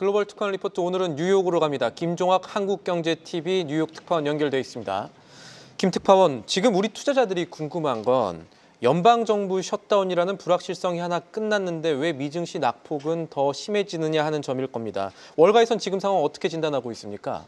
글로벌 특파원 리포트 오늘은 뉴욕으로 갑니다. 김종학 한국경제TV 뉴욕 특파원 연결돼 있습니다. 김 특파원, 지금 우리 투자자들이 궁금한 건 연방정부 셧다운이라는 불확실성이 하나 끝났는데 왜 미증시 낙폭은 더 심해지느냐 하는 점일 겁니다. 월가에선 지금 상황 어떻게 진단하고 있습니까?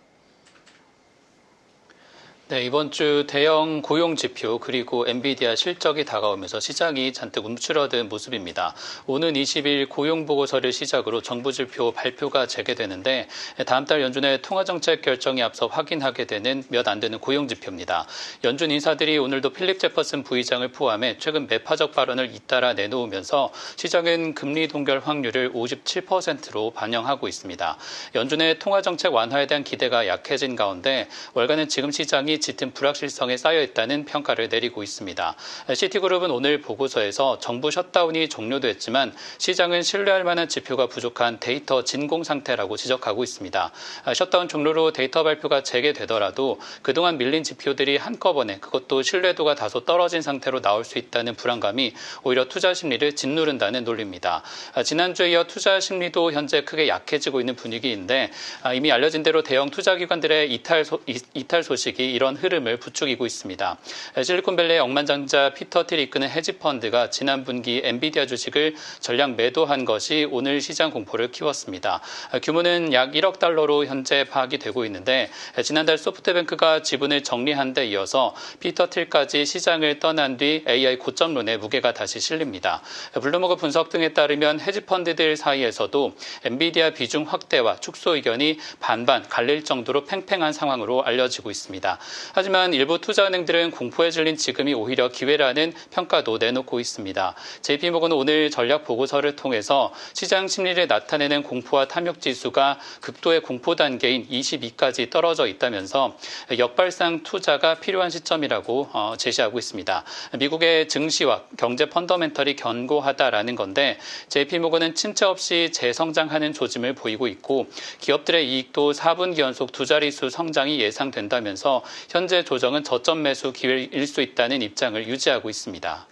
네, 이번 주 대형 고용 지표 그리고 엔비디아 실적이 다가오면서 시장이 잔뜩 움츠러든 모습입니다. 오는 20일 고용 보고서를 시작으로 정부 지표 발표가 재개되는데 다음 달 연준의 통화정책 결정이 앞서 확인하게 되는 몇 안 되는 고용 지표입니다. 연준 인사들이 오늘도 필립 제퍼슨 부의장을 포함해 최근 매파적 발언을 잇따라 내놓으면서 시장은 금리 동결 확률을 57%로 반영하고 있습니다. 연준의 통화정책 완화에 대한 기대가 약해진 가운데 월가는 지금 시장이 짙은 불확실성에 쌓여있다는 평가를 내리고 있습니다. 시티그룹은 오늘 보고서에서 정부 셧다운이 종료됐지만 시장은 신뢰할 만한 지표가 부족한 데이터 진공 상태라고 지적하고 있습니다. 셧다운 종료로 데이터 발표가 재개되더라도 그동안 밀린 지표들이 한꺼번에 그것도 신뢰도가 다소 떨어진 상태로 나올 수 있다는 불안감이 오히려 투자 심리를 짓누른다는 논리입니다. 지난주에 이어 투자 심리도 현재 크게 약해지고 있는 분위기인데 이미 알려진 대로 대형 투자기관들의 이탈 소식이 이런 흐름을 부추기고 있습니다. 실리콘밸리의 억만장자 피터 틸이 이끄는 헤지펀드가 지난 분기 엔비디아 주식을 전량 매도한 것이 오늘 시장 공포를 키웠습니다. 규모는 약 1억 달러로 현재 파악이 되고 있는데 지난달 소프트뱅크가 지분을 정리한 데 이어서 피터 틸까지 시장을 떠난 뒤 AI 고점론에 무게가 다시 실립니다. 블룸버그 분석 등에 따르면 헤지펀드들 사이에서도 엔비디아 비중 확대와 축소 의견이 반반 갈릴 정도로 팽팽한 상황으로 알려지고 있습니다. 하지만 일부 투자은행들은 공포에 질린 지금이 오히려 기회라는 평가도 내놓고 있습니다. JP모건은 오늘 전략 보고서를 통해서 시장 심리를 나타내는 공포와 탐욕 지수가 극도의 공포 단계인 22까지 떨어져 있다면서 역발상 투자가 필요한 시점이라고 제시하고 있습니다. 미국의 증시와 경제 펀더멘털이 견고하다라는 건데 JP모건은 침체 없이 재성장하는 조짐을 보이고 있고 기업들의 이익도 4분기 연속 두 자릿수 성장이 예상된다면서 현재 조정은 저점 매수 기회일 수 있다는 입장을 유지하고 있습니다.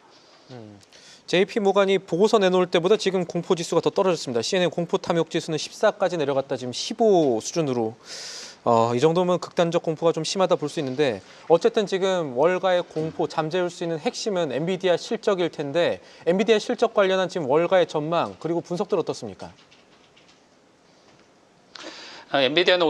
JP모건이 보고서 내놓을 때보다 지금 공포지수가 더 떨어졌습니다. CNN 공포 탐욕 지수는 14까지 내려갔다 지금 15 수준으로 이 정도면 극단적 공포가 좀 심하다 볼 수 있는데 어쨌든 지금 월가의 공포 잠재울 수 있는 핵심은 엔비디아 실적일 텐데 엔비디아 실적 관련한 지금 월가의 전망 그리고 분석들 어떻습니까? 엔비디아는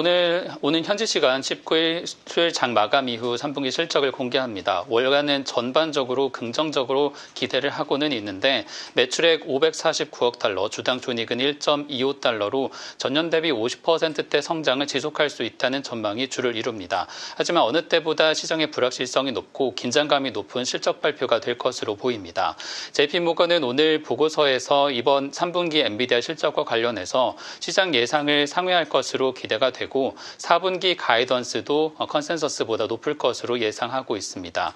오는 현지 시간 19일 수요일 장 마감 이후 3분기 실적을 공개합니다. 월가는 전반적으로 긍정적으로 기대를 하고는 있는데 매출액 549억 달러, 주당 손익은 1.25달러로 전년 대비 50%대 성장을 지속할 수 있다는 전망이 주를 이룹니다. 하지만 어느 때보다 시장의 불확실성이 높고 긴장감이 높은 실적 발표가 될 것으로 보입니다. JP모건은 오늘 보고서에서 이번 3분기 엔비디아 실적과 관련해서 시장 예상을 상회할 것으로 기대가 되고 4분기 가이던스도 컨센서스보다 높을 것으로 예상하고 있습니다.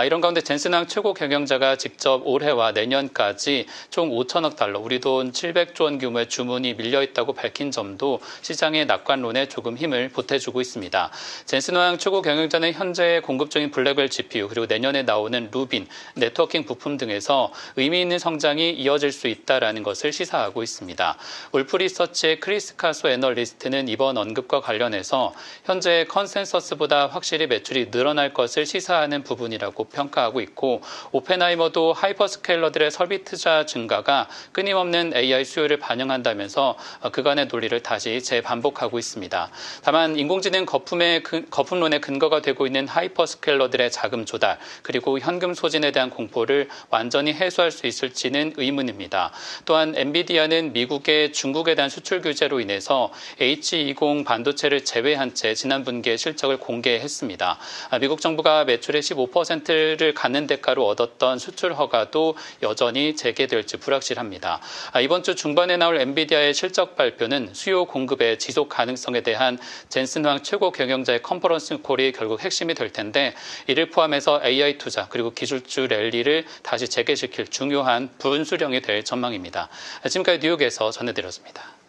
이런 가운데 젠슨항 최고 경영자가 직접 올해와 내년까지 총 5천억 달러, 우리 돈 700조 원 규모의 주문이 밀려있다고 밝힌 점도 시장의 낙관론에 조금 힘을 보태주고 있습니다. 젠슨항 최고 경영자는 현재 공급 중인 블랙웰 GPU 그리고 내년에 나오는 루빈, 네트워킹 부품 등에서 의미 있는 성장이 이어질 수 있다는 것을 시사하고 있습니다. 울프 리서치의 크리스 카소 애널리스트는 이번 언급과 관련해서 현재 컨센서스보다 확실히 매출이 늘어날 것을 시사하는 부분이라고 평가하고 있고 오펜하이머도 하이퍼스케일러들의 설비 투자 증가가 끊임없는 AI 수요를 반영한다면서 그간의 논리를 다시 재반복하고 있습니다. 다만 인공지능 거품론의 근거가 되고 있는 하이퍼스케일러들의 자금 조달 그리고 현금 소진에 대한 공포를 완전히 해소할 수 있을지는 의문입니다. 또한 엔비디아는 미국의 중국에 대한 수출 규제로 인해서 H20 반도체를 제외한 채 지난 분기에 실적을 공개했습니다. 미국 정부가 매출의 15%를 갖는 대가로 얻었던 수출 허가도 여전히 재개될지 불확실합니다. 이번 주 중반에 나올 엔비디아의 실적 발표는 수요 공급의 지속 가능성에 대한 젠슨황 최고 경영자의 컨퍼런스 콜이 결국 핵심이 될 텐데 이를 포함해서 AI 투자 그리고 기술주 랠리를 다시 재개시킬 중요한 분수령이 될 전망입니다. 지금까지 뉴욕에서 전해드렸습니다.